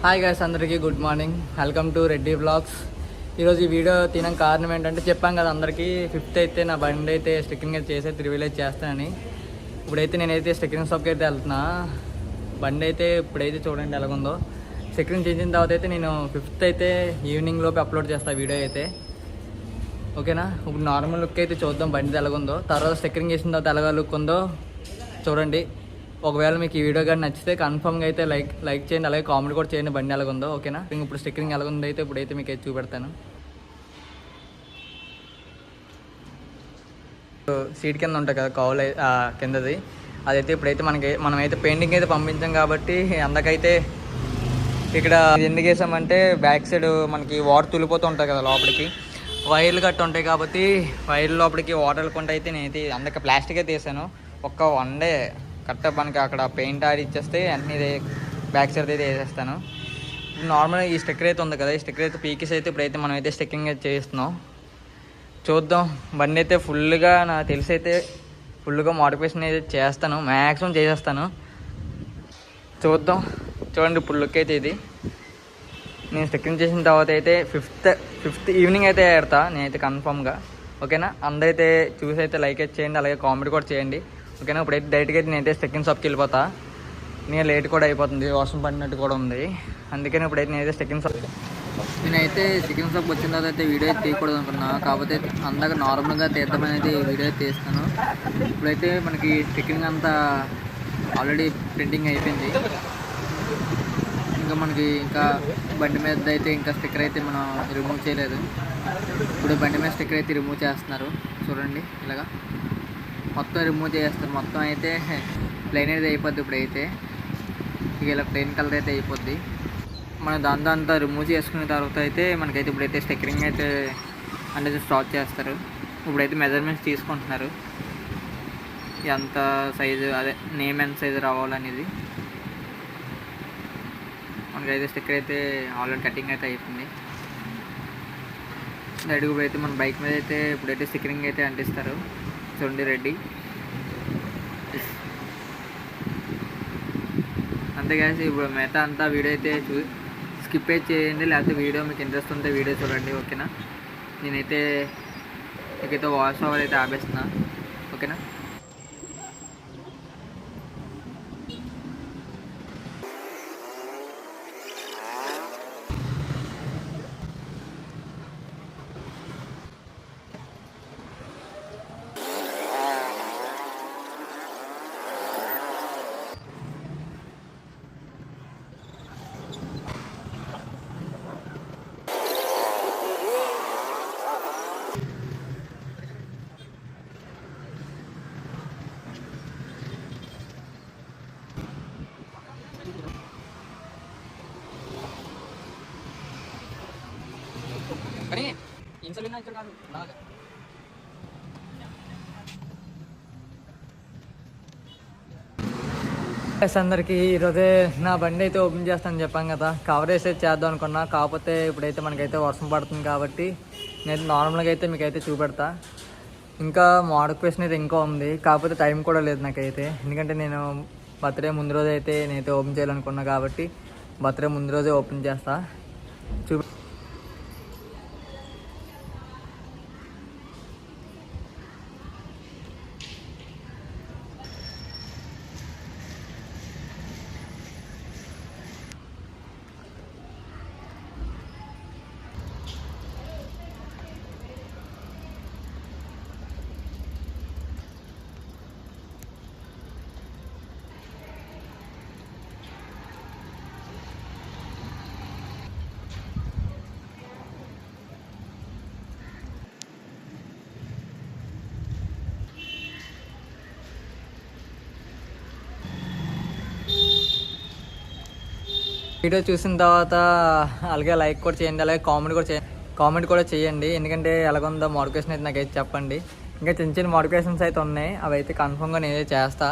Hi guys, అందరికీ good morning. Welcome to Reddy vlogs. ఈరోజు ఈ వీడియో తినడం కారణం ఏంటంటే, చెప్పాం కదా అందరికీ 5th అయితే నా బండి అయితే స్టిక్కరింగ్ అయితే చేసి రివీల్ అయితే చేస్తానని. ఇప్పుడైతే నేనైతే స్టిక్కరింగ్ షాప్కి అయితే వెళ్తున్నా. బండి అయితే ఇప్పుడైతే చూడండి ఎలాగుందో. స్టిక్కరింగ్ చేసిన తర్వాత అయితే నేను 5th అయితే ఈవినింగ్ లోపు అప్లోడ్ చేస్తాను వీడియో అయితే. ఓకేనా? ఇప్పుడు నార్మల్ లుక్ అయితే చూద్దాం బండి ఎలాగుందో. తర్వాత స్టిక్కరింగ్ చేసిన తర్వాత ఎలాగ లుక్ ఉందో చూడండి. ఒకవేళ మీకు ఈ వీడియో కానీ నచ్చితే కన్ఫర్మ్గా అయితే లైక్ చేయండి, అలాగే కామెంట్ కూడా చేయండి బండి ఎలాగుందో. ఓకేనా? ఇప్పుడు స్టిక్కరింగ్ ఎలాగుందో అయితే ఇప్పుడైతే మీకు అయితే చూపెడతాను. సీట్ కింద ఉంటుంది కదా కౌల్ కిందది, అదైతే ఇప్పుడైతే మనమైతే పెయింటింగ్ అయితే పంపించాం కాబట్టి అందుకైతే ఇక్కడ ఎందుకు వేసామంటే బ్యాక్ సైడ్ మనకి వాటర్ తులిపోతూ ఉంటుంది కదా, లోపలికి వైర్లు కట్టు ఉంటాయి కాబట్టి వైర్ల లోపలికి వాటర్ వెళ్ళకుండా అయితే నేనైతే అందుకే ప్లాస్టిక్ అయితే వేసాను. ఒక్క 1 డే కరెక్ట్గా మనకి అక్కడ పెయింట్ ఆడి ఇచ్చేస్తే అన్నీ బ్యాక్ సైడ్ అయితే వేసేస్తాను. నార్మల్గా ఈ స్టిక్కర్ అయితే ఉంది కదా, ఈ స్టిక్కర్ అయితే పీకేసి అయితే ఇప్పుడైతే మనం అయితే స్టిక్కరింగ్ అయితే చేస్తున్నాం. చూద్దాం. బండి అయితే ఫుల్గా నాకు తెలిసి అయితే ఫుల్గా మోడిఫికేషన్ అయితే చేస్తాను, మ్యాక్సిమం చేసేస్తాను. చూద్దాం. చూడండి ఇప్పుడు లుక్ అయితే ఇది. నేను స్టిక్కరింగ్ చేసిన తర్వాత అయితే ఫిఫ్త్ ఈవినింగ్ అయితే ఏడతా నేనైతే కన్ఫామ్గా. ఓకేనా? అందరైతే చూసి అయితే లైక్ అయితే చేయండి, అలాగే కామెంట్ కూడా చేయండి. ఓకేనా? ఇప్పుడైతే డైరెక్ట్గా అయితే నేనైతే స్టిక్కరింగ్ షాప్కి వెళ్ళిపోతా. నేను లేట్ కూడా అయిపోతుంది, వర్షం పడినట్టు కూడా ఉంది. అందుకని ఇప్పుడైతే నేనైతే స్టిక్కరింగ్ షాప్ వచ్చిన తర్వాత అయితే వీడియో అయితే తీయకూడదు అనుకున్నా, కాకపోతే అందాక నార్మల్గా తీద్దామని అయితే వీడియో అయితే తీస్తాను. ఇప్పుడైతే మనకి స్టిక్కరింగ్ అంతా ఆల్రెడీ ప్రింటింగ్ అయిపోయింది. ఇంకా మనకి బండి మీద అయితే ఇంకా స్టిక్కర్ అయితే మనం రిమూవ్ చేయలేదు. ఇప్పుడు బండి మీద స్టిక్కర్ అయితే రిమూవ్ చేస్తున్నారు. చూడండి, ఇలాగా మొత్తం రిమూవ్ చేస్తారు. మొత్తం అయితే ప్లెయిన్ అయితే అయిపోద్ది. ఇప్పుడైతే ఇక ఇలా ప్లెయిన్ కలర్ అయితే అయిపోద్ది. మనం దాంతో రిమూవ్ చేసుకున్న తర్వాత అయితే మనకైతే ఇప్పుడైతే స్టిక్కరింగ్ అయితే అంటే స్టార్ట్ చేస్తారు. ఇప్పుడైతే మెజర్మెంట్స్ తీసుకుంటున్నారు, ఎంత సైజు అదే నేమ్ ఎంత సైజు రావాలనేది. మనకైతే స్టిక్కర్ అయితే ఆల్రెడీ కటింగ్ అయితే అయిపోయింది. రెడీగా అయితే మన బైక్ మీద అయితే ఇప్పుడైతే స్టిక్కరింగ్ అయితే అంటిస్తారు. చూడండి, రెడీ. అంతేగాని ఇప్పుడు మిగతా అంతా వీడియో అయితే స్కిప్ అయితే చేయండి, లేకపోతే వీడియో మీకు ఇంట్రెస్ట్ ఉంటే వీడియో చూడండి. ఓకేనా? నేనైతే మీకైతే వాయిస్ ఓవర్ అయితే ఆపేస్తున్నా. ఓకేనా? కానీ ఇన్సులిన్ ఇక్కడ కాదు బాగా. అందరికీ ఈరోజే నా బండి అయితే ఓపెన్ చేస్తానని చెప్పాను కదా, కవర్ వేసి చేద్దాం అనుకున్నా. కాకపోతే ఇప్పుడైతే మనకైతే వర్షం పడుతుంది కాబట్టి నేను నార్మల్గా అయితే మీకైతే చూపెడతా. ఇంకా మోడిఫికేషన్ అయితే ఇంకా ఉంది, కాకపోతే టైం కూడా లేదు నాకైతే. ఎందుకంటే నేను బర్త్డే ముందు రోజు అయితే నేనైతే ఓపెన్ చేయాలనుకున్నా కాబట్టి బర్త్డే ముందు రోజే ఓపెన్ చేస్తా. వీడియో చూసిన తర్వాత అలాగే లైక్ కూడా చేయండి, అలాగే కామెంట్ కూడా చేయండి. ఎందుకంటే ఎలాగుందో మోడిఫికేషన్ అయితే నాకైతే చెప్పండి. ఇంకా చిన్న మోడిఫికేషన్స్ అయితే ఉన్నాయి, అవి అయితే కన్ఫర్మ్గా నేనే చేస్తా.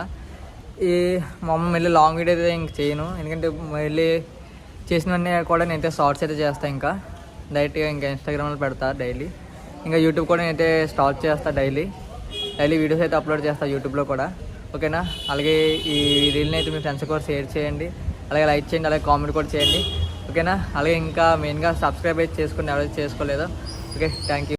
ఈ మళ్ళీ లాంగ్ వీడియో అయితే ఇంక చేయను, ఎందుకంటే మళ్ళీ చేసినవన్నీ కూడా నేనైతే షార్ట్స్ అయితే చేస్తాను. ఇంకా డైరెక్ట్గా ఇంకా ఇన్స్టాగ్రామ్లో పెడతా డైలీ. ఇంకా యూట్యూబ్ కూడా నేనైతే స్టార్ట్ చేస్తా. డైలీ వీడియోస్ అయితే అప్లోడ్ చేస్తాను యూట్యూబ్లో కూడా. ఓకేనా? అలాగే ఈ రీల్ని అయితే మీ ఫ్రెండ్స్ కూడా షేర్ చేయండి, అలాగే లైక్ చేయండి, అలాగే కామెంట్ కూడా చేయండి. ఓకేనా. అలాగే ఇంకా మెయిన్గా సబ్స్క్రైబ్ అయితే చేసుకోండి ఎవరైతే చేసుకోలేదో. Okay, thank you.